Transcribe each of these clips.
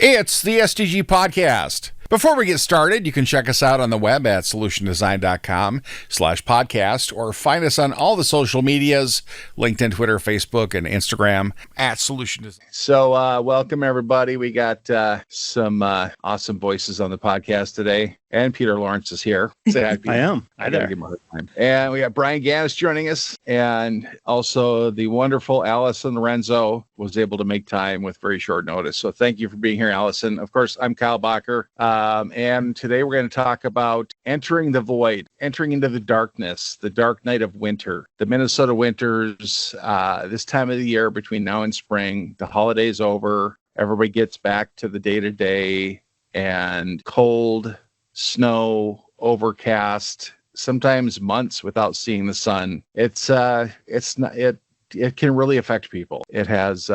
It's the SDG Podcast. Before we get started, you can check us out on the web at solutiondesign.com/podcast or find us on all the social medias, LinkedIn, Twitter, Facebook, and Instagram at Solution Design. So welcome, everybody. We got some awesome voices on the podcast today. And Peter Lawrence is here. Say hi, Peter. I am. Hi there. Give him a hard time. And we got Brian Ganas joining us. And also the wonderful Alison Lorenzo was able to make time with very short notice. So thank you for being here, Alison. Of course, I'm Kyle Bacher. And today we're going to talk about entering the void, entering into the darkness, the dark night of winter. The Minnesota winters, this time of the year between now and spring, the holiday's over. Everybody gets back to the day-to-day and cold, snow, overcast, sometimes months without seeing the sun. It can really affect people. It has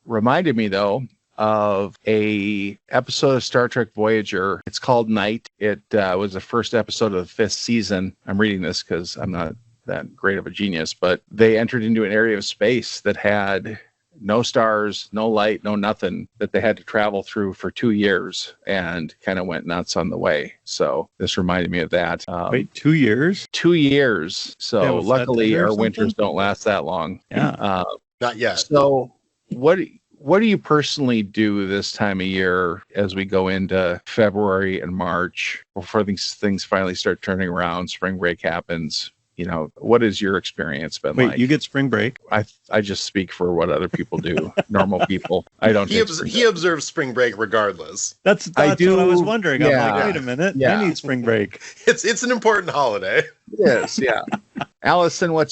reminded me though of a episode of Star Trek Voyager. It's called Night. It was the first episode of the 5th season. I'm reading this because I'm not that great of a genius, but they entered into an area of space that had no stars, no light, no nothing, that they had to travel through for 2 years and kind of went nuts on the way. So this reminded me of that. Wait, 2 years? 2 years. So Yeah, luckily our winters don't last that long. Yeah. Not yet. So what do you personally do this time of year as we go into February and March before these things finally start turning around, spring break happens? You know, what has your experience been like? Wait, you get spring break? I just speak for what other people do. Normal people. I don't. He observes spring break regardless. That's what I was wondering. Yeah. I'm like, wait a minute. Yeah. I need spring break. It's an important holiday. Yes, yeah. Allison, what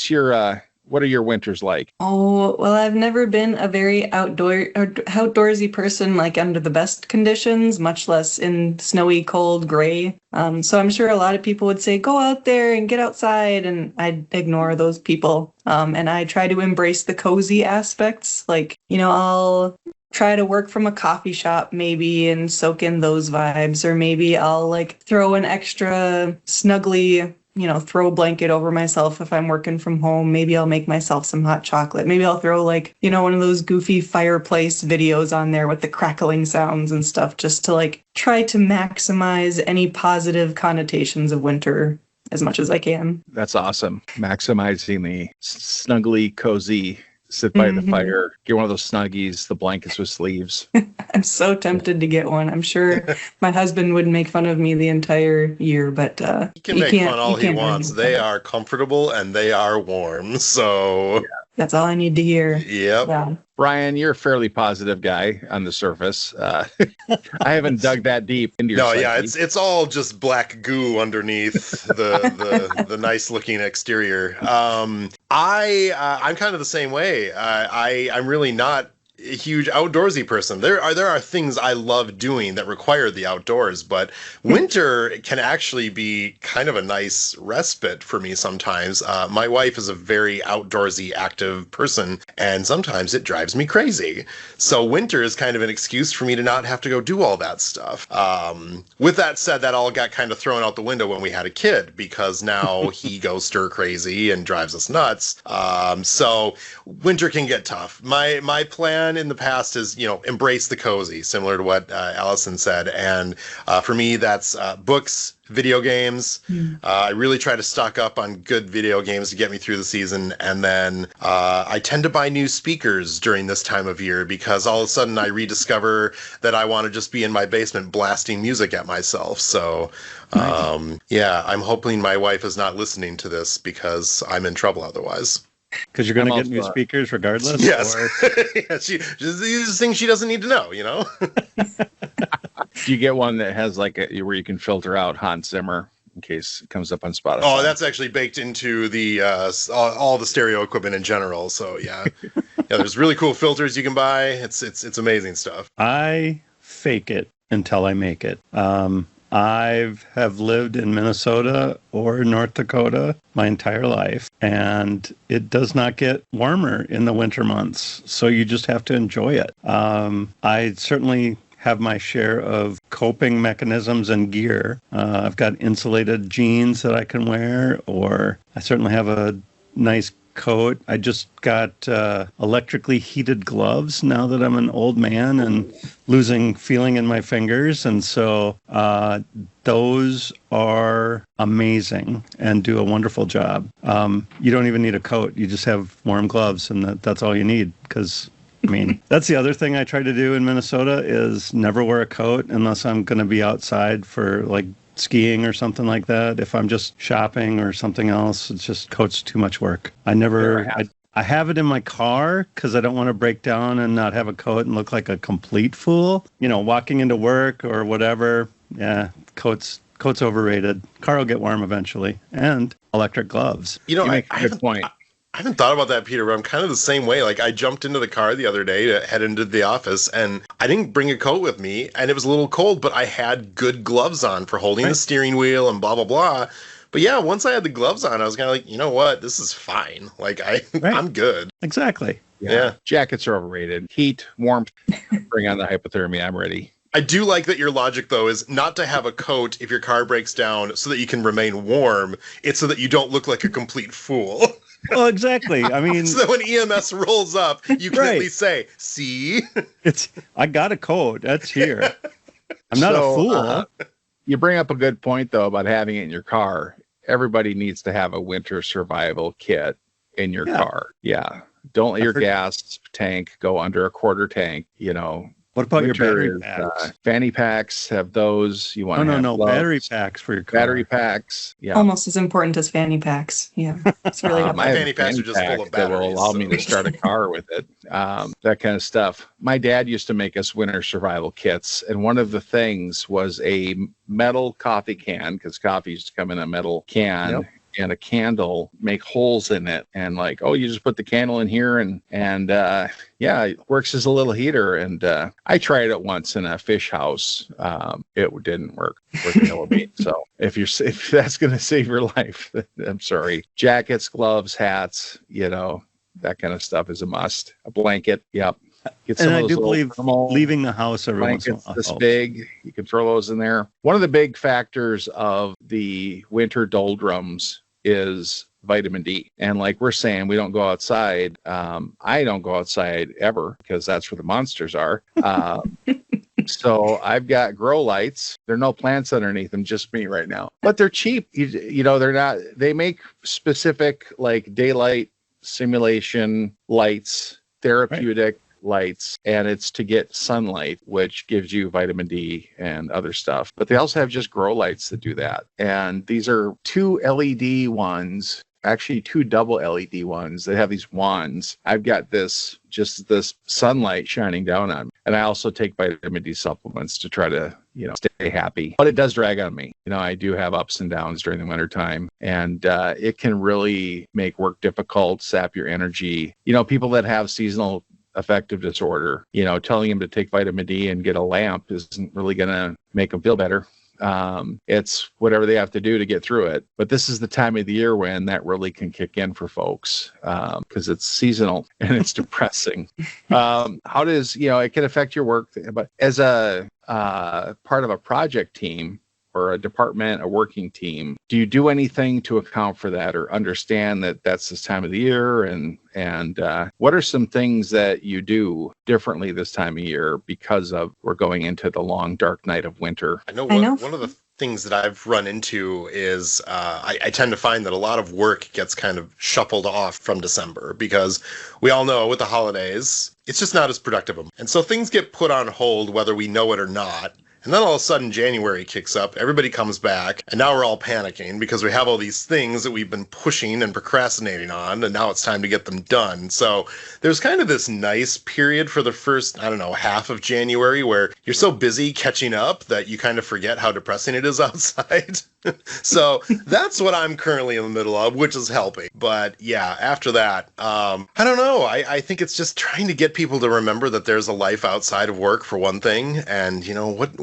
are your winters like? Oh, well, I've never been a very outdoorsy person, like under the best conditions, much less in snowy, cold, gray. So I'm sure a lot of people would say, go out there and get outside. And I'd ignore those people. And I try to embrace the cozy aspects. Like, I'll try to work from a coffee shop maybe and soak in those vibes. Or maybe I'll throw an extra snuggly throw a blanket over myself if I'm working from home. Maybe I'll make myself some hot chocolate. Maybe I'll throw one of those goofy fireplace videos on there with the crackling sounds and stuff, just to try to maximize any positive connotations of winter as much as I can. That's awesome. Maximizing the snuggly, cozy, sit by the fire, get one of those snuggies, the blankets with sleeves. I'm so tempted to get one. I'm sure my husband would make fun of me the entire year, but he can make fun all he wants. They are comfortable and they are warm. So that's all I need to hear. Yep. Yeah. Brian, you're a fairly positive guy on the surface. I haven't dug that deep into your psyche. Yeah, it's all just black goo underneath the nice looking exterior. I'm kind of the same way. I'm really not a huge outdoorsy person. There are things I love doing that require the outdoors, but winter can actually be kind of a nice respite for me sometimes. My wife is a very outdoorsy, active person, and sometimes it drives me crazy. So winter is kind of an excuse for me to not have to go do all that stuff. With that said, that all got kind of thrown out the window when we had a kid, because now he goes stir crazy and drives us nuts. So winter can get tough. My plan in the past is, embrace the cozy, similar to what Alison said. And for me, that's books, video games. I really try to stock up on good video games to get me through the season. And then I tend to buy new speakers during this time of year, because all of a sudden I rediscover that I want to just be in my basement blasting music at myself. So I'm hoping my wife is not listening to this, because I'm in trouble otherwise. Because you're going to get new speakers regardless? Yes. Yeah, she just these things she doesn't need to know, Do you get one that has where you can filter out Hans Zimmer in case it comes up on Spotify? Oh, that's actually baked into the all the stereo equipment in general. So yeah, there's really cool filters you can buy. It's amazing stuff. I fake it until I make it. I have lived in Minnesota or North Dakota my entire life, and it does not get warmer in the winter months, so you just have to enjoy it. I certainly have my share of coping mechanisms and gear. I've got insulated jeans that I can wear, or I certainly have a nice coat. I just got electrically heated gloves now that I'm an old man and losing feeling in my fingers. And so those are amazing and do a wonderful job. You don't even need a coat. You just have warm gloves, and that's all you need. Because, I mean, that's the other thing I try to do in Minnesota is never wear a coat unless I'm going to be outside for, like, skiing or something like that. If I'm just shopping or something else, it's just coat's too much work. I have it in my car because I don't want to break down and not have a coat and look like a complete fool. You know, walking into work or whatever. Yeah, coat's overrated. Car will get warm eventually. And electric gloves. You know, You make a good point. I haven't thought about that, Peter, but I'm kind of the same way. Like, I jumped into the car the other day to head into the office, and I didn't bring a coat with me, and it was a little cold, but I had good gloves on for holding the steering wheel and blah, blah, blah. But yeah, once I had the gloves on, I was kind of like, you know what? This is fine. Like, I'm good. Exactly. Yeah. Jackets are overrated. Heat, warmth, bring on the hypothermia. I'm ready. I do like that your logic, though, is not to have a coat if your car breaks down so that you can remain warm. It's so that you don't look like a complete fool. Well, exactly. I mean, so that when EMS rolls up, you can at least say, see? I got a coat. That's here. I'm not a fool. You bring up a good point, though, about having it in your car. Everybody needs to have a winter survival kit in your car. Yeah. Don't let your gas tank go under a quarter tank, you know. What about your battery packs? Fanny packs have those. You want no battery packs for your car. Battery packs. Yeah. Almost as important as fanny packs. Yeah. It's really my fanny packs are just full of batteries. That will allow me to start a car with it. That kind of stuff. My dad used to make us winter survival kits, and one of the things was a metal coffee can, because coffee used to come in a metal can. Yep. And a candle, make holes in it, and like, you just put the candle in here, and it works as a little heater. And I tried it once in a fish house. It didn't work for the hell of me. So if that's going to save your life, I'm sorry. Jackets, gloves, hats, that kind of stuff is a must. A blanket, yep. Get some and of I those do believe leaving the house every once in a while. This big, you can throw those in there. One of the big factors of the winter doldrums is vitamin D. And like we're saying, we don't go outside. I don't go outside ever because that's where the monsters are. So I've got grow lights. There are no plants underneath them, just me right now. But they're cheap. They're not. They make specific like daylight simulation lights, therapeutic lights, and it's to get sunlight, which gives you vitamin D and other stuff. But they also have just grow lights that do that. And these are 2 LED ones, actually 2 double LED ones. They have these wands. I've got this sunlight shining down on me. And I also take vitamin D supplements to try to, stay happy. But it does drag on me. I do have ups and downs during the wintertime, and it can really make work difficult, sap your energy. People that have seasonal affective disorder, telling them to take vitamin D and get a lamp isn't really going to make them feel better. It's whatever they have to do to get through it. But this is the time of the year when that really can kick in for folks, because it's seasonal and it's depressing. How does, it can affect your work, but as a part of a project team, or a department, a working team, do you do anything to account for that or understand that that's this time of the year? And what are some things that you do differently this time of year because of we're going into the long, dark night of winter? I know one of the things that I've run into is I tend to find that a lot of work gets kind of shuffled off from December because we all know with the holidays, it's just not as productive. And so things get put on hold, whether we know it or not. And then all of a sudden January kicks up, everybody comes back, and now we're all panicking because we have all these things that we've been pushing and procrastinating on, and now it's time to get them done. So there's kind of this nice period for the first, half of January where you're so busy catching up that you kind of forget how depressing it is outside. So that's what I'm currently in the middle of, which is helping. But yeah, after that, I don't know. I think it's just trying to get people to remember that there's a life outside of work for one thing. And,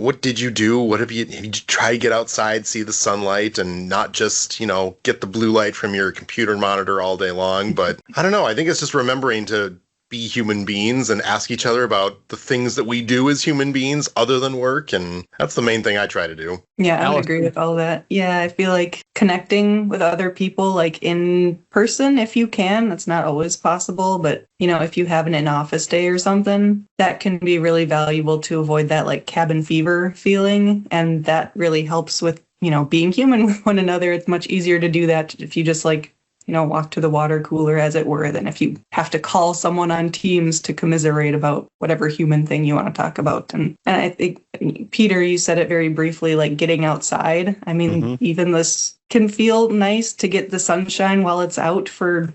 what did you do? What have you try to get outside, see the sunlight, and not just, get the blue light from your computer monitor all day long? But I don't know. I think it's just remembering to be human beings and ask each other about the things that we do as human beings other than work. And that's the main thing I try to do. Yeah, I would Alison? agree with all that. Yeah, I feel like connecting with other people, like in person, if you can, that's not always possible. But, if you have an in-office day or something, that can be really valuable to avoid that like cabin fever feeling. And that really helps with, being human with one another. It's much easier to do that if you just walk to the water cooler, as it were, than if you have to call someone on Teams to commiserate about whatever human thing you want to talk about. And I think, Peter, you said it very briefly, like getting outside. I mean, even this can feel nice to get the sunshine while it's out for,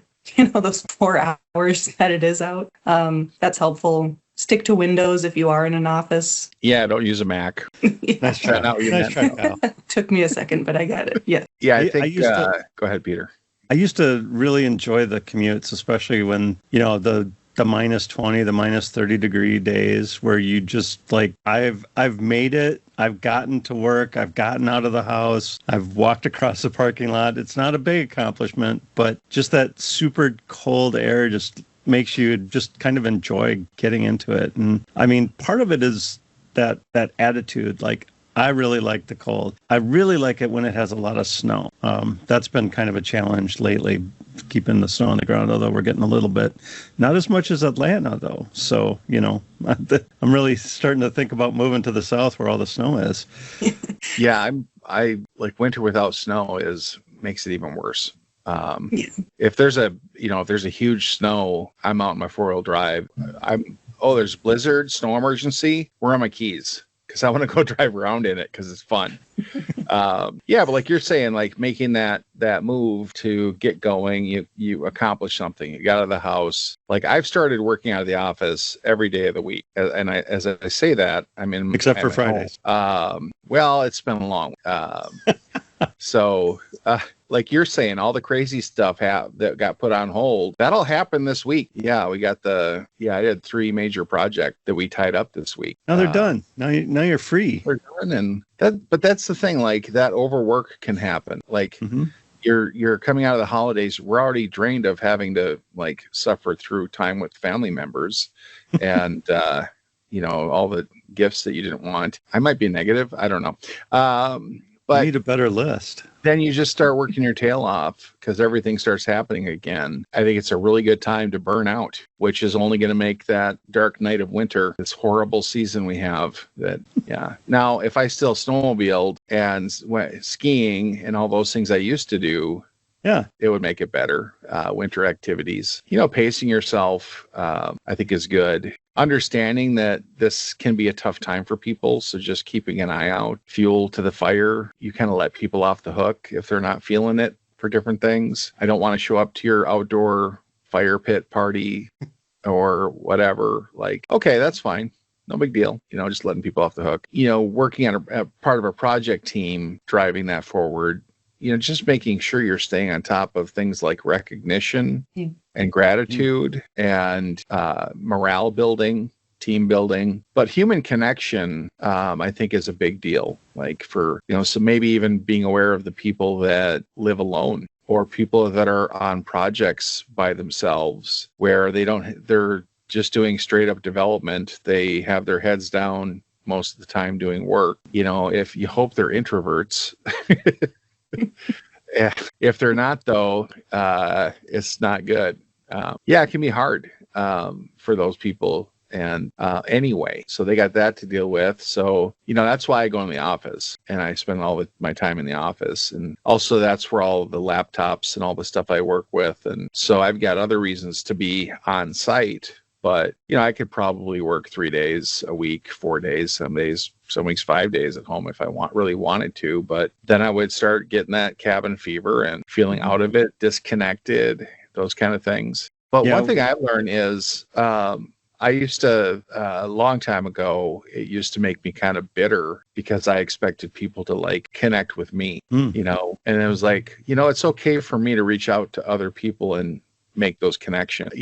those 4 hours that it is out. That's helpful. Stick to Windows if you are in an office. Yeah, don't use a Mac. Nice try. Nice try, Kyle. Took me a second, but I got it. Yeah. Yeah, I I think. used to- Go ahead, Peter. I used to really enjoy the commutes, especially when, the minus 20, the minus 30 degree days where you just like, I've made it. I've gotten to work. I've gotten out of the house. I've walked across the parking lot. It's not a big accomplishment, but just that super cold air just makes you just kind of enjoy getting into it. And I mean, part of it is that attitude, like, I really like the cold. I really like it when it has a lot of snow. That's been kind of a challenge lately, keeping the snow on the ground, although we're getting a little bit. Not as much as Atlanta, though. So, I'm really starting to think about moving to the south where all the snow is. Yeah, I like winter without snow makes it even worse. If there's a huge snow, I'm out in my 4-wheel drive. There's blizzard, snow emergency. Where are my keys? Because I want to go drive around in it because it's fun. But like you're saying, like making that move to get going, you accomplish something. You got out of the house. Like I've started working out of the office every day of the week, and as I say that, I mean Except for Fridays. Well, it's been long. So, like you're saying, all the crazy stuff that got put on hold, that'll happen this week. Yeah, I had 3 major projects that we tied up this week. Now they're done. Now you're free. They're done, but that's the thing. Like that overwork can happen. Like you're coming out of the holidays. We're already drained of having to like suffer through time with family members, and all the gifts that you didn't want. I might be negative. I don't know. But you need a better list. Then you just start working your tail off because everything starts happening again. I think it's a really good time to burn out, which is only going to make that dark night of winter, this horrible season we have. Now, if I still snowmobiled and went skiing and all those things I used to do, yeah, it would make it better. Winter activities, pacing yourself, I think is good. Understanding that this can be a tough time for people. So just keeping an eye out, fuel to the fire. You kind of let people off the hook if they're not feeling it for different things. I don't want to show up to your outdoor fire pit party or whatever. Like, okay, that's fine. No big deal. Just letting people off the hook. Working on a part of a project team, driving that forward. Just making sure you're staying on top of things like recognition and gratitude and morale building, team building. But human connection, I think, is a big deal. Like so maybe even being aware of the people that live alone or people that are on projects by themselves where they're just doing straight up development. They have their heads down most of the time doing work. If you hope they're introverts. If they're not, though, it's not good. It can be hard for those people. And anyway, so they got that to deal with. So, that's why I go in the office and I spend all my time in the office. And also that's where all the laptops and all the stuff I work with. And so I've got other reasons to be on site. But, I could probably work 3 days a week, 4 days, some weeks 5 days at home if I really wanted to. But then I would start getting that cabin fever and feeling out of it, disconnected, those kind of things. But one thing I learned is I used to, a long time ago, it used to make me kind of bitter because I expected people to like connect with me, and it was like, it's okay for me to reach out to other people and make those connections.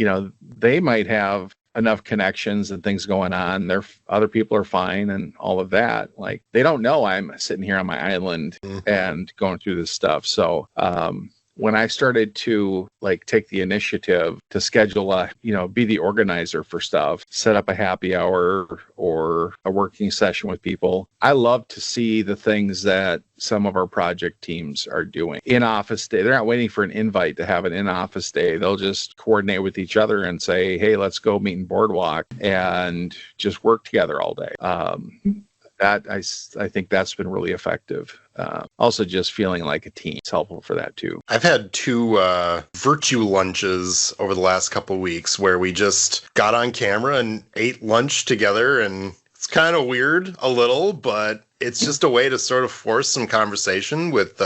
They might have enough connections and things going on. Other people are fine and all of that. Like they don't know I'm sitting here on my island and going through this stuff. So when I started to like take the initiative to schedule be the organizer for stuff, set up a happy hour or a working session with people, I love to see the things that some of our project teams are doing. In-office day, they're not waiting for an invite to have an in-office day. They'll just coordinate with each other and say, hey, let's go meet in Boardwalk and just work together all day. That I think that's been really effective. Also, just feeling like a team is helpful for that too. I've had 2 virtue lunches over the last couple of weeks where we just got on camera and ate lunch together, and it's kind of weird a little, but it's just a way to sort of force some conversation with,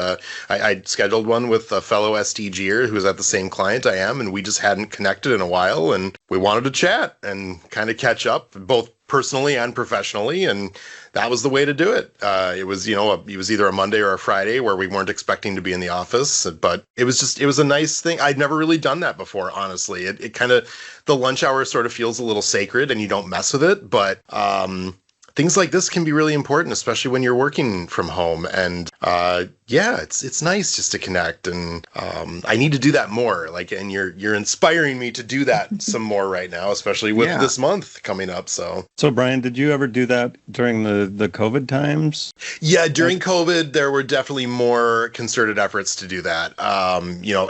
I scheduled one with a fellow STGer who's at the same client I am, and we just hadn't connected in a while, and we wanted to chat and kind of catch up, both personally and professionally, and that was the way to do it. It was either a Monday or a Friday where we weren't expecting to be in the office, but it was a nice thing. I'd never really done that before, honestly. It kind of, the lunch hour sort of feels a little sacred and you don't mess with it, but things like this can be really important, especially when you're working from home. And it's nice just to connect. And I need to do that more. And you're inspiring me to do that some more right now, especially with this month coming up. So Brian, did you ever do that during the COVID times? Yeah, during COVID, there were definitely more concerted efforts to do that.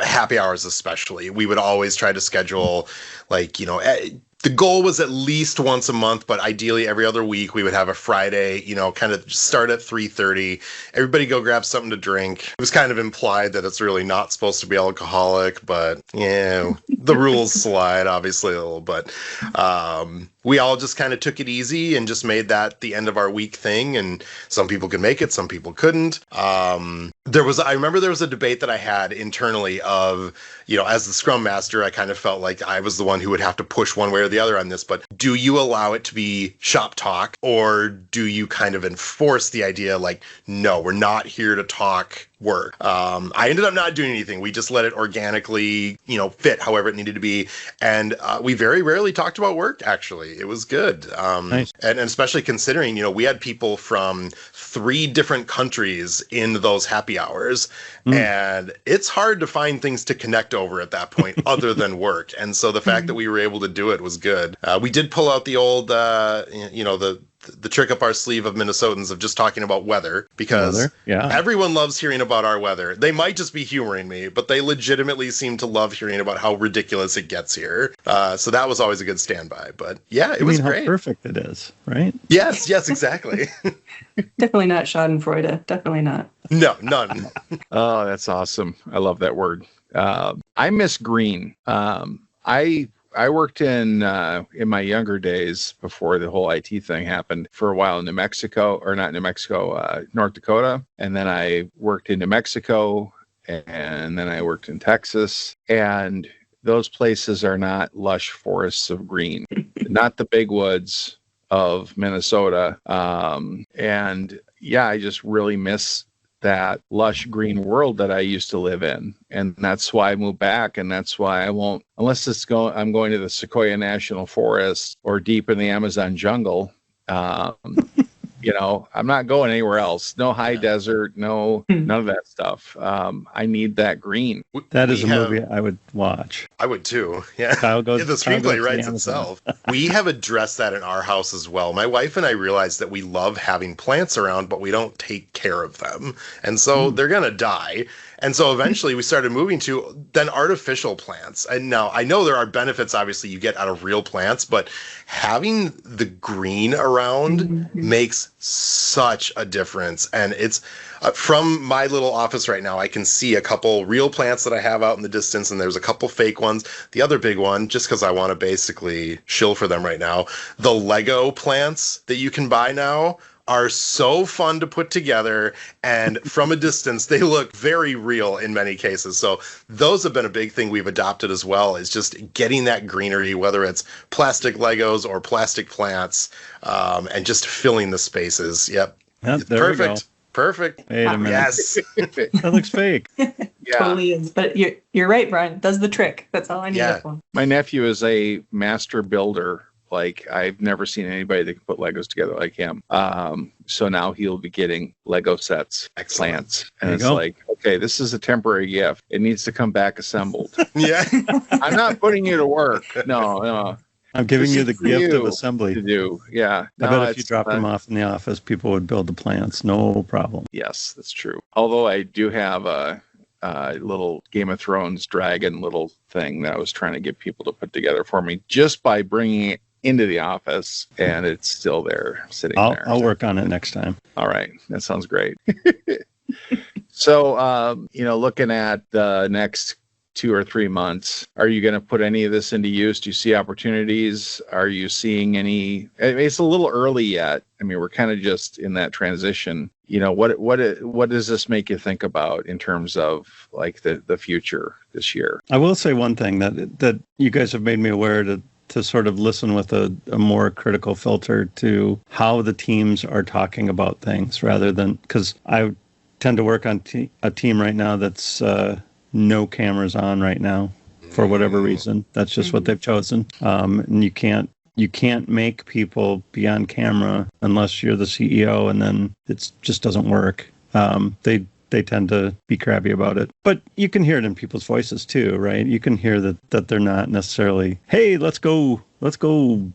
Happy hours especially. We would always try to schedule the goal was at least once a month, but ideally every other week we would have a Friday, kind of start at 3:30. Everybody go grab something to drink. It was kind of implied that it's really not supposed to be alcoholic, but the rules slide obviously a little, but we all just kind of took it easy and just made that the end of our week thing. And some people could make it, some people couldn't. I remember there was a debate that I had internally of, as the Scrum Master, I kind of felt like I was the one who would have to push one way or the other on this, but do you allow it to be shop talk, or do you kind of enforce the idea no, we're not here to talk work? I ended up not doing anything. We just let it organically, fit however it needed to be. And we very rarely talked about work, actually. It was good. Nice. And especially considering, we had people from 3 different countries in those happy hours. And it's hard to find things to connect over at that point other than work. And so the fact that we were able to do it was good. We did pull out the old, the trick up our sleeve of Minnesotans of just talking about weather, because everyone loves hearing about our weather. They might just be humoring me, but they legitimately seem to love hearing about how ridiculous it gets here. So that was always a good standby. But it was great. How perfect it is, right? Yes, exactly. Definitely not Schadenfreude. Definitely not. No, none. Oh, that's awesome. I love that word. I miss green. I worked in my younger days before the whole IT thing happened for a while in North Dakota. And then I worked in New Mexico, and then I worked in Texas. And those places are not lush forests of green, not the big woods of Minnesota. I just really miss that lush green world that I used to live in. And that's why I moved back. And that's why I won't, unless I'm going to the Sequoia National Forest or deep in the Amazon jungle. I'm not going anywhere else. No high desert, none of that stuff. I need that green. That is a movie I would watch. I would too. Yeah. The screenplay writes itself. We have addressed that in our house as well. My wife and I realized that we love having plants around, but we don't take care of them. And so they're going to die. And so eventually we started moving to then artificial plants. And now I know there are benefits, obviously, you get out of real plants, but having the green around makes such a difference. And it's from my little office right now, I can see a couple real plants that I have out in the distance, and there's a couple fake ones. The other big one, just because I want to basically shill for them right now, the Lego plants that you can buy now are so fun to put together, and from a distance they look very real in many cases. So those have been a big thing we've adopted as well, is just getting that greenery, whether it's plastic Legos or plastic plants, and just filling the spaces. Yep, there perfect. We go. Perfect. Wait a minute. Yes. That looks fake. Totally is. But you're right, Brian. Does the trick. That's all I need it for. My nephew is a master builder. I've never seen anybody that can put Legos together like him. So now he'll be getting Lego sets, plants. And it's okay, this is a temporary gift. It needs to come back assembled. Yeah. I'm not putting you to work. No. I'm giving This you is the for gift of you assembly. to do. Yeah. I bet if you dropped them off in the office, people would build the plants. No problem. Yes, that's true. Although I do have a little Game of Thrones dragon little thing that I was trying to get people to put together for me just by bringing it into the office, and it's still there sitting there. I'll work on it next time. All right. That sounds great. So, looking at the next 2 or 3 months, are you going to put any of this into use? Do you see opportunities? Are you seeing any? I mean, it's a little early yet. I mean, we're kind of just in that transition. What does this make you think about in terms of like the future this year? I will say one thing that you guys have made me aware to sort of listen with a more critical filter to how the teams are talking about things, rather than, because I tend to work on a team right now that's no cameras on right now for whatever reason. That's just what they've chosen. And you can't make people be on camera unless you're the CEO, and then it just doesn't work. They tend to be crabby about it. But you can hear it in people's voices too, right? You can hear that they're not necessarily, hey, let's go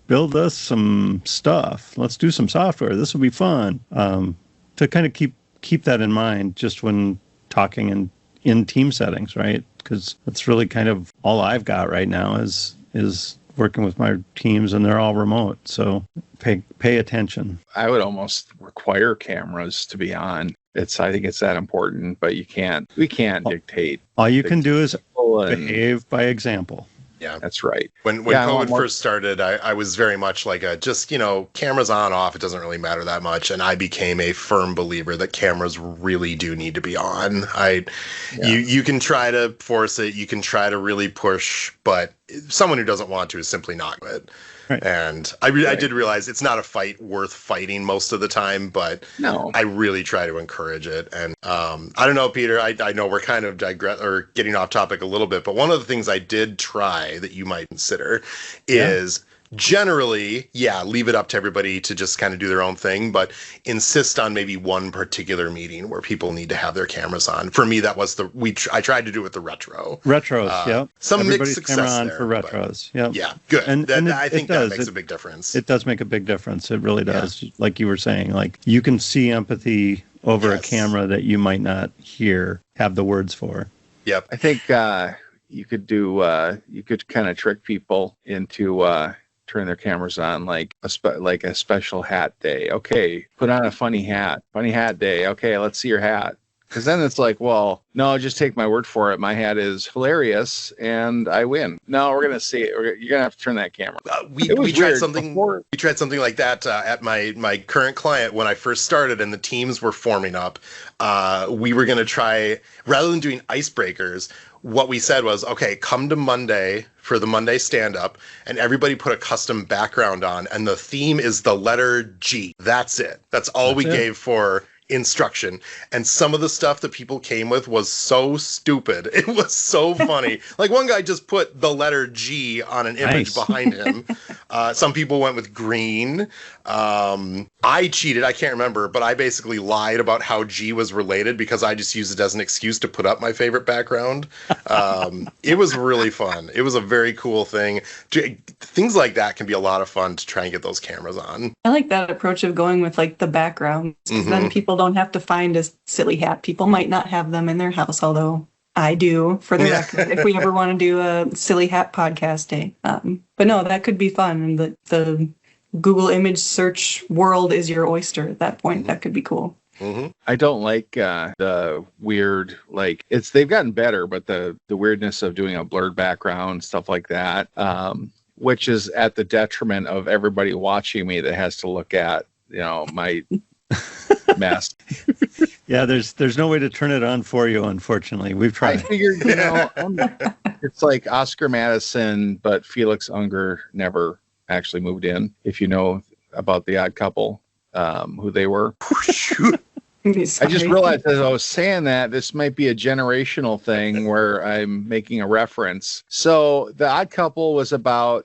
build us some stuff. Let's do some software. This will be fun. To kind of keep that in mind just when talking in team settings, right? Because that's really kind of all I've got right now is working with my teams, and they're all remote. So pay attention. I would almost require cameras to be on. I think it's that important, but we can't dictate. All you can do is behave by example. Yeah, that's right. When COVID first started, I was very much like cameras on, off, it doesn't really matter that much. And I became a firm believer that cameras really do need to be on. You can try to force it, you can try to really push, but someone who doesn't want to is simply not good. Right. And I did realize it's not a fight worth fighting most of the time, but no, I really try to encourage it. And I don't know, Peter, I know we're kind of getting off topic a little bit, but one of the things I did try that you might consider is generally, leave it up to everybody to just kind of do their own thing, but insist on maybe one particular meeting where people need to have their cameras on. For me, that was I tried to do it with the retros. Some Everybody's mixed success camera on there, for retros. Yeah, good. And I think that makes a big difference. It does make a big difference. It really does. Like you were saying, like you can see empathy over a camera that you might not have the words for. Yep. I think you could kind of trick people into turn their cameras on, like a special hat day. Okay, put on a funny hat day. Okay, let's see your hat. Because then it's like, well, no, just take my word for it. My hat is hilarious, and I win. No, we're gonna see it. You're gonna have to turn that camera. We tried something. We tried something like that at my current client when I first started, and the teams were forming up. We were gonna try, rather than doing icebreakers, what we said was, okay, come to Monday for the Monday stand-up, and everybody put a custom background on, and the theme is the letter G. That's it. That's all we gave for instruction. And some of the stuff that people came with was so stupid. It was so funny. Like one guy just put the letter G on an image behind him. Some people went with green. I cheated. I can't remember, but I basically lied about how G was related because I just used it as an excuse to put up my favorite background. It was really fun. It was a very cool thing. Things like that can be a lot of fun to try and get those cameras on. I like that approach of going with like the background. Then people don't have to find a silly hat. People might not have them in their house, although I do, for the record, if we ever want to do a silly hat podcast day. But no, that could be fun. And the Google image search world is your oyster at that point. That could be cool. I don't like the weird, like they've gotten better, but the weirdness of doing a blurred background, stuff like that, which is at the detriment of everybody watching me that has to look at, my mess. Yeah, there's no way to turn it on for you, unfortunately. We've tried. I figured, it's like Oscar Madison, but Felix Unger never actually moved in. If you know about The Odd Couple, who they were. I just realized as I was saying that this might be a generational thing where I'm making a reference. So The Odd Couple was about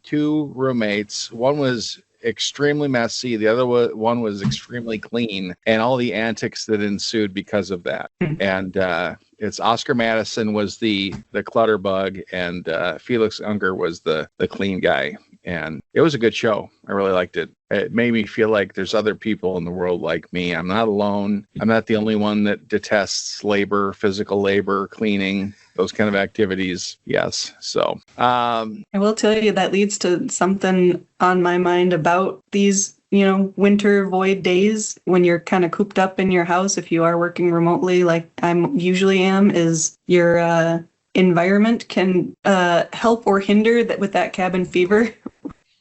two roommates. One was extremely messy. The other one was extremely clean, and all the antics that ensued because of that. And it's Oscar Madison was the clutter bug, and Felix Unger was the clean guy. And it was a good show. I really liked it. It made me feel like there's other people in the world like me. I'm not alone. I'm not the only one that detests labor, physical labor, cleaning, those kind of activities. Yes. So I will tell you that leads to something on my mind about these, winter void days when you're kind of cooped up in your house. If you are working remotely, like I usually am, is your environment can help or hinder that with that cabin fever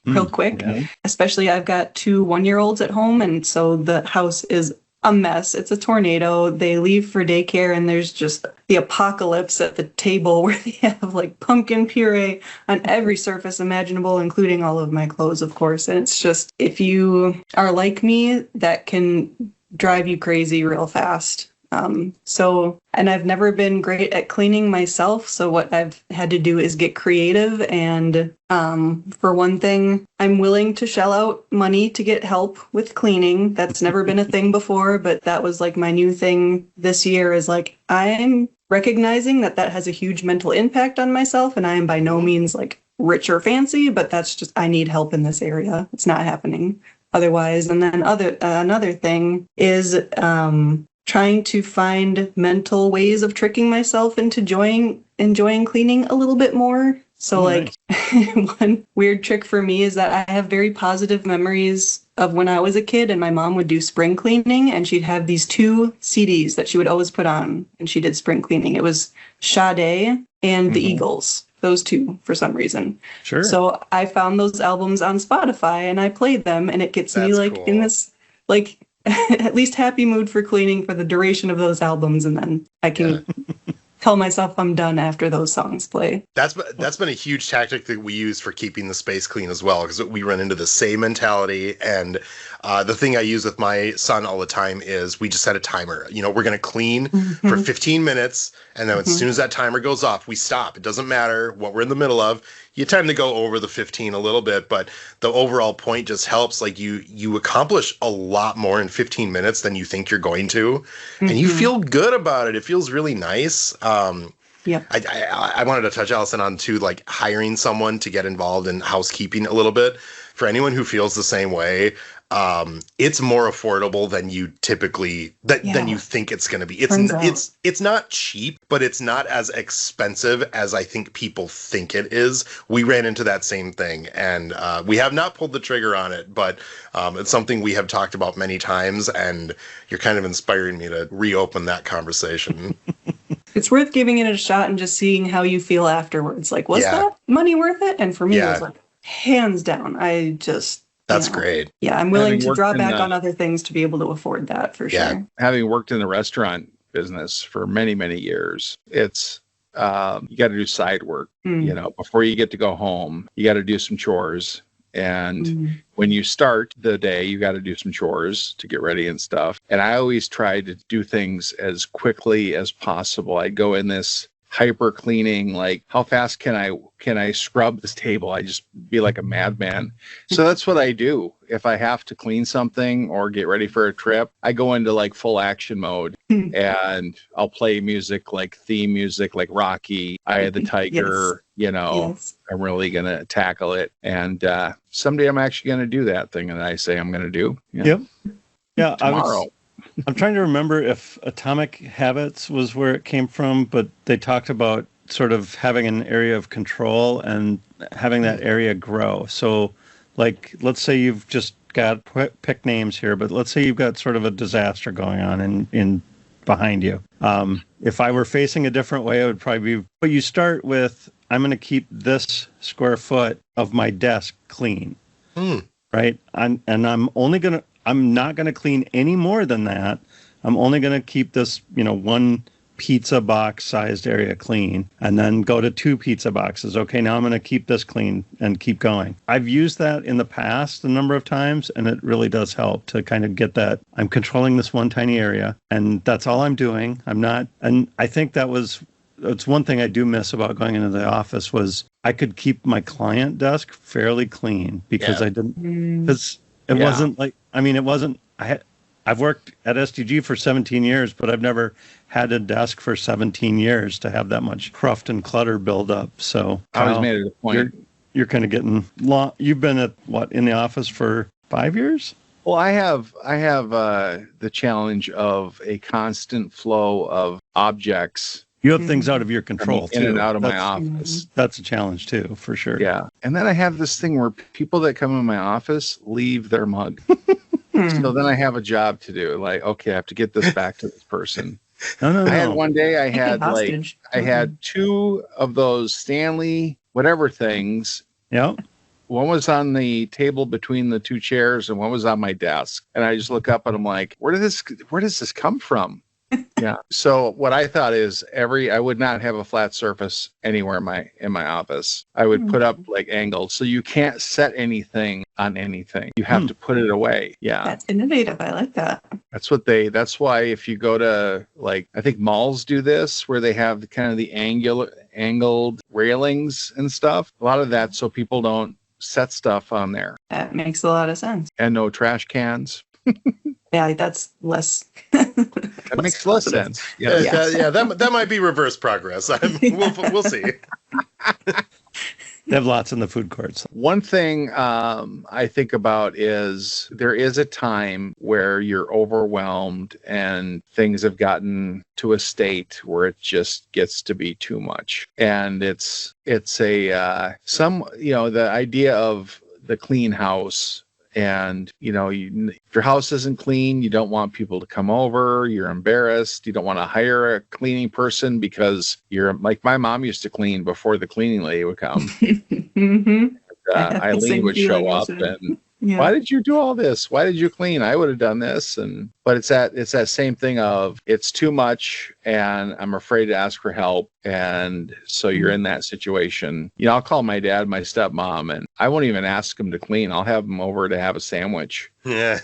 real quick. Yeah. Especially I've got 2 1-year-olds at home, and so the house is a mess. It's a tornado. They leave for daycare, and there's just the apocalypse at the table where they have like pumpkin puree on every surface imaginable, including all of my clothes, of course. And it's just, if you are like me, that can drive you crazy real fast. And I've never been great at cleaning myself. So what I've had to do is get creative. And for one thing, I'm willing to shell out money to get help with cleaning. That's never been a thing before, but that was like my new thing this year, is like, I'm recognizing that has a huge mental impact on myself. And I am by no means like rich or fancy, but that's just, I need help in this area. It's not happening otherwise. And then another thing is, trying to find mental ways of tricking myself into enjoying cleaning a little bit more. So one weird trick for me is that I have very positive memories of when I was a kid and my mom would do spring cleaning, and she'd have these 2 CDs that she would always put on, and she did spring cleaning. It was Sade and the Eagles. Those 2 for some reason. Sure. So I found those albums on Spotify and I played them, and it gets me like cool. In this like at least happy mood for cleaning for the duration of those albums, and then I can tell myself I'm done after those songs play. That's been a huge tactic that we use for keeping the space clean as well, because we run into the same mentality. And the thing I use with my son all the time is we just set a timer. We're going to clean for 15 minutes, and then as soon as that timer goes off, we stop. It doesn't matter what we're in the middle of. You tend to go over the 15 a little bit, but the overall point just helps. Like you accomplish a lot more in 15 minutes than you think you're going to, and you feel good about it. It feels really nice. Yeah. I wanted to touch, Alison, on too, like hiring someone to get involved in housekeeping a little bit. For anyone who feels the same way, it's more affordable than you typically than you think it's going to be. It's not cheap, but it's not as expensive as I think people think it is. We ran into that same thing, and we have not pulled the trigger on it, but it's something we have talked about many times, and you're kind of inspiring me to reopen that conversation. It's worth giving it a shot and just seeing how you feel afterwards. Like, was that money worth it? And for me, it was like, hands down. That's great. Yeah, I'm willing to draw back on other things to be able to afford that for sure. Having worked in the restaurant business for many, many years, it's you got to do side work. Before you get to go home, you got to do some chores. And when you start the day, you got to do some chores to get ready and stuff. And I always try to do things as quickly as possible. I go in this hyper cleaning, like how fast can I scrub this table? I just be like a madman. So that's what I do. If I have to clean something or get ready for a trip, I go into like full action mode and I'll play music, like theme music, like Rocky, Eye of the Tiger. I'm really going to tackle it. And someday I'm actually going to do that thing that I say I'm going to do. Yep. Yeah. Tomorrow. I'm trying to remember if Atomic Habits was where it came from, but they talked about sort of having an area of control and having that area grow. So, like, let's say you've just got, pick names here, but let's say you've got sort of a disaster going on in behind you. If I were facing a different way, it would probably be, but you start with, I'm going to keep this square foot of my desk clean, right? I'm not going to clean any more than that. I'm only going to keep this, 1 pizza box sized area clean, and then go to 2 pizza boxes. Okay, now I'm going to keep this clean and keep going. I've used that in the past a number of times, and it really does help to kind of get that. I'm controlling this one tiny area, and that's all I'm doing. I'm not, and I think that was it's one thing I do miss about going into the office was I could keep my client desk fairly clean because I didn't, because it wasn't like, I mean, it wasn't, I've worked at SDG for 17 years, but I've never had a desk for 17 years to have that much cruft and clutter build up. So I always made it a point. You're kind of getting you've been at in the office for 5 years? Well, I have the challenge of a constant flow of objects. You have things out of your control in too. and out of my office. That's a challenge too, for sure. Yeah. And then I have this thing where people that come in my office leave their mug. So then I have a job to do. Like, okay, I have to get this back to this person. No. I had one day I had two of those Stanley whatever things. Yeah. One was on the table between the two chairs and one was on my desk. And I just look up and I'm like, where does this come from? Yeah. So what I thought is I would not have a flat surface anywhere in my office. I would put up like angles. So you can't set anything on anything. You have to put it away. Yeah. That's innovative. I like that. That's why if you go to like, I think malls do this where they have kind of the angled railings and stuff. A lot of that so people don't set stuff on there. That makes a lot of sense. And no trash cans. Yeah, that's less. That makes less sense. Yeah, that might be reverse progress. We'll see. They have lots in the food courts. One thing I think about is there is a time where you're overwhelmed and things have gotten to a state where it just gets to be too much. And it's the idea of the clean house. And, if your house isn't clean, you don't want people to come over. You're embarrassed. You don't want to hire a cleaning person because you're like my mom used to clean before the cleaning lady would come. Eileen would show up and why did you do all this? Why did you clean? I would have done this. But it's that same thing of it's too much and I'm afraid to ask for help. And so you're in that situation. I'll call my dad, my stepmom, and I won't even ask them to clean. I'll have them over to have a sandwich. Yeah.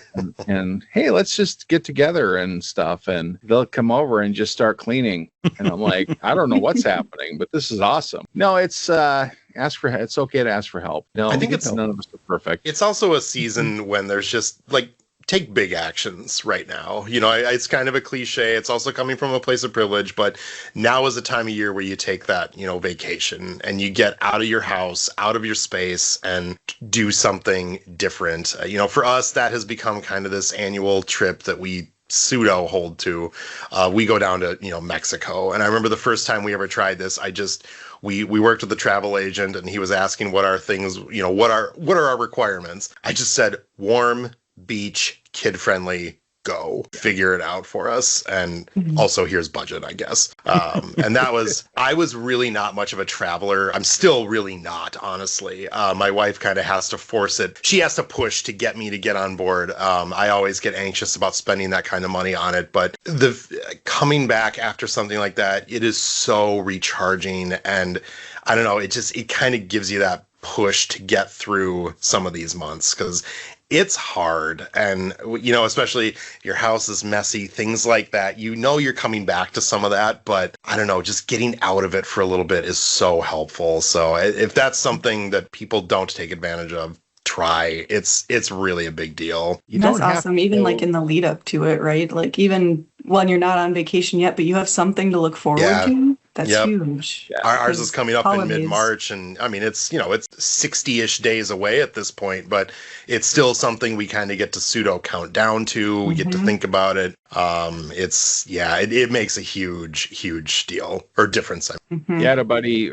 and hey, let's just get together and stuff. And they'll come over and just start cleaning. And I'm like, I don't know what's happening, but this is awesome. No, it's it's okay to ask for help. No, I think none of us are perfect. It's also a season when there's just like take big actions right now. It's kind of a cliche. It's also coming from a place of privilege, but now is the time of year where you take that, vacation and you get out of your house, out of your space and do something different. For us, that has become kind of this annual trip that we pseudo hold to. We go down to, Mexico. And I remember the first time we ever tried this, we worked with a travel agent and he was asking what our things, what are our requirements? I just said warm, beach, kid-friendly, go figure it out for us. And also here's budget, I guess. And I was really not much of a traveler. I'm still really not, honestly. My wife kind of has to force it. She has to push to get me to get on board. I always get anxious about spending that kind of money on it. But coming back after something like that, it is so recharging. And I don't know, it kind of gives you that push to get through some of these months because it's hard. And, especially your house is messy, things like that. You're coming back to some of that, but I don't know, just getting out of it for a little bit is so helpful. So if that's something that people don't take advantage of, try. It's really a big deal. That's awesome. Even like in the lead up to it, right? Like even when you're not on vacation yet, but you have something to look forward to. That's huge. Yeah. Ours is coming up in mid-March, and I mean it's 60-ish days away at this point, but it's still something we kind of get to pseudo count down to. We get to think about it. It makes a huge deal or difference. Yeah, buddy.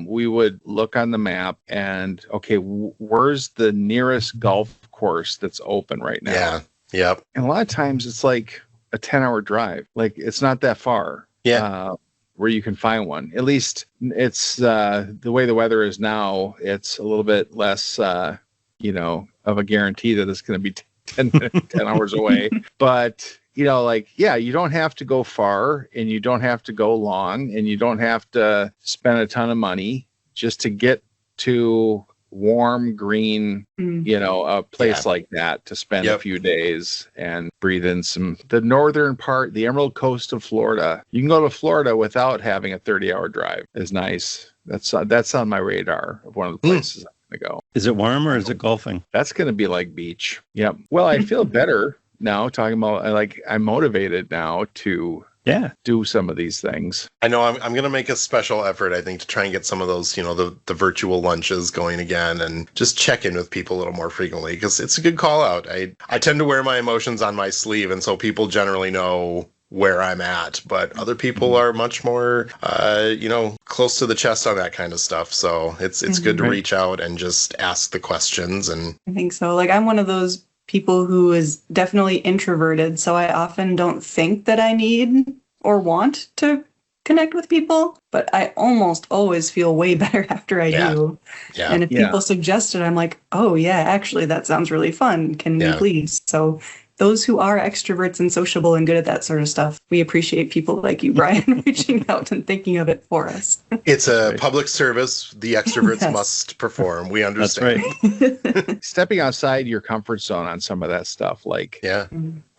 We would look on the map and okay, where's the nearest golf course that's open right now? Yeah. Yep. And a lot of times it's like a 10-hour drive. Like it's not that far. Yeah. Where you can find one. At least it's the way the weather is now, it's a little bit less, of a guarantee that it's going to be 10 hours away. But, you don't have to go far and you don't have to go long and you don't have to spend a ton of money just to get to warm, green, a place like that to spend a few days and breathe in the northern part, the Emerald Coast of Florida. You can go to Florida without having a 30-hour drive. Is nice. That's on my radar of one of the places I'm going to go. Is it warm or is it golfing? That's going to be like beach. Yep. Well, I feel better now talking about, like, I'm motivated now to do some of these things. I know I'm going to make a special effort, I think, to try and get some of those, the virtual lunches going again and just check in with people a little more frequently, because it's a good call out. I tend to wear my emotions on my sleeve, and so people generally know where I'm at, but other people are much more, close to the chest on that kind of stuff. So it's good to reach out and just ask the questions. And I think so. Like, I'm one of those people who is definitely introverted, so I often don't think that I need or want to connect with people, but I almost always feel way better after I do. Yeah. And if people suggest it, I'm like, oh yeah, actually that sounds really fun. Can we please? So those who are extroverts and sociable and good at that sort of stuff, we appreciate people like you, Brian, reaching out and thinking of it for us. It's a public service. The extroverts must perform. We understand. That's right. Stepping outside your comfort zone on some of that stuff, like,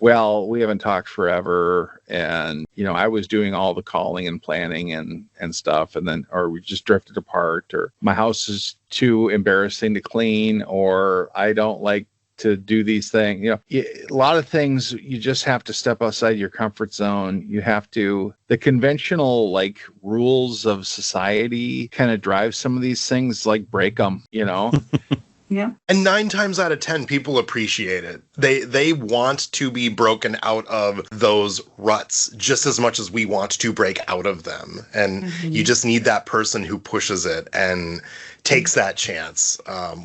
well, we haven't talked forever, and I was doing all the calling and planning and stuff, and then, or we just drifted apart, or my house is too embarrassing to clean, or I don't like to do these things. A lot of things you just have to step outside your comfort zone. You have to, the conventional like rules of society kind of drive some of these things, like break them, Yeah. And 9 times out of 10, people appreciate it. They want to be broken out of those ruts just as much as we want to break out of them. And you just need that person who pushes it and takes that chance,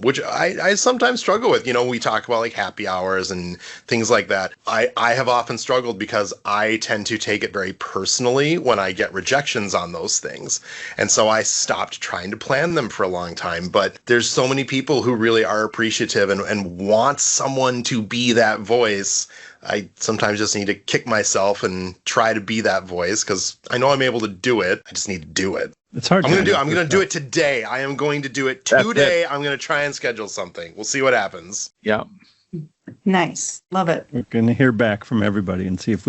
which I sometimes struggle with. We talk about like happy hours and things like that. I have often struggled because I tend to take it very personally when I get rejections on those things. And so I stopped trying to plan them for a long time. But there's so many people who really are appreciative and want someone to be that voice. I sometimes just need to kick myself and try to be that voice, because I know I'm able to do it. I just need to do it. It's hard. I'm going to do it today. I am going to do it today. I'm going to try and schedule something. We'll see what happens. Yeah. Nice. Love it. We're going to hear back from everybody and see if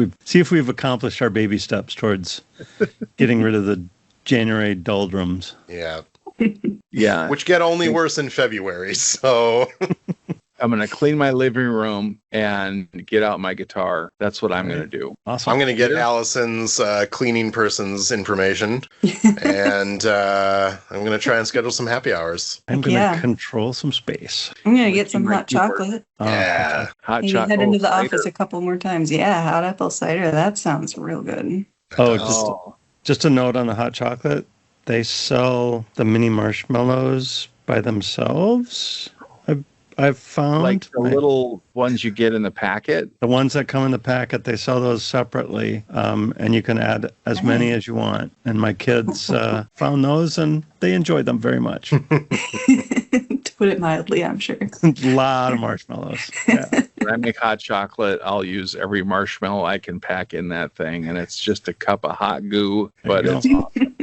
we've accomplished our baby steps towards getting rid of the January doldrums. Yeah. Yeah. Which get only worse in February. So I'm going to clean my living room and get out my guitar. That's what I'm going to do. Awesome. I'm going to get Allison's cleaning person's information, and I'm going to try and schedule some happy hours. I'm going to control some space. I'm going to get some hot chocolate. Yeah. Hot Maybe chocolate. head into the office a couple more times. Yeah, hot apple cider. That sounds real good. Just a note on the hot chocolate. They sell the mini marshmallows by themselves. I've found, like the little ones you get in the packet. The ones that come in the packet, they sell those separately, and you can add as many as you want. And my kids found those, and they enjoyed them very much. To put it mildly, I'm sure. A lot of marshmallows. Yeah. When I make hot chocolate, I'll use every marshmallow I can pack in that thing, and it's just a cup of hot goo, but it's awesome.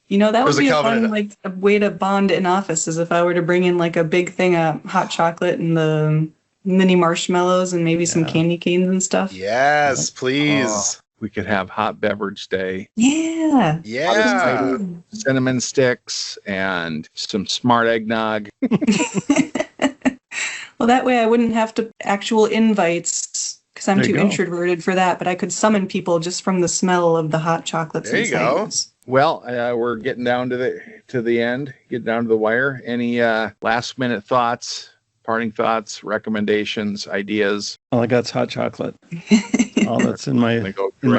That would be a fun a way to bond in office, is if I were to bring in like a big thing of hot chocolate and the mini marshmallows and maybe some candy canes and stuff. Yes, please. We could have hot beverage day. Yeah. Yeah. Cinnamon sticks and some smart eggnog. Well, that way I wouldn't have to actual invites, because I'm too introverted for that, but I could summon people just from the smell of the hot chocolates. There you go. Well, we're getting down to the end, getting down to the wire. Any last minute thoughts, parting thoughts, recommendations, ideas? All I got's hot chocolate. All that's in my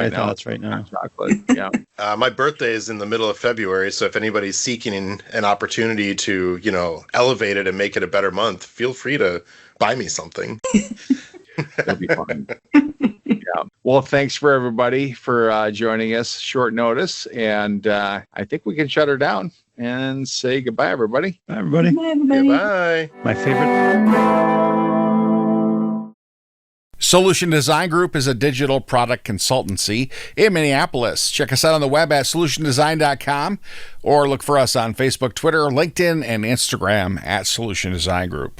thoughts right now. Hot chocolate. Yeah. My birthday is in the middle of February, so if anybody's seeking an opportunity to, elevate it and make it a better month, feel free to buy me something. That'll be fun. Yeah. Well, thanks for everybody for joining us short notice, and I think we can shut her down and say goodbye, everybody. Bye, everybody. Bye, everybody. Goodbye. My favorite. Solution Design Group is a digital product consultancy in Minneapolis. Check us out on the web at solutiondesign.com or look for us on Facebook, Twitter, LinkedIn, and Instagram at Solution Design Group.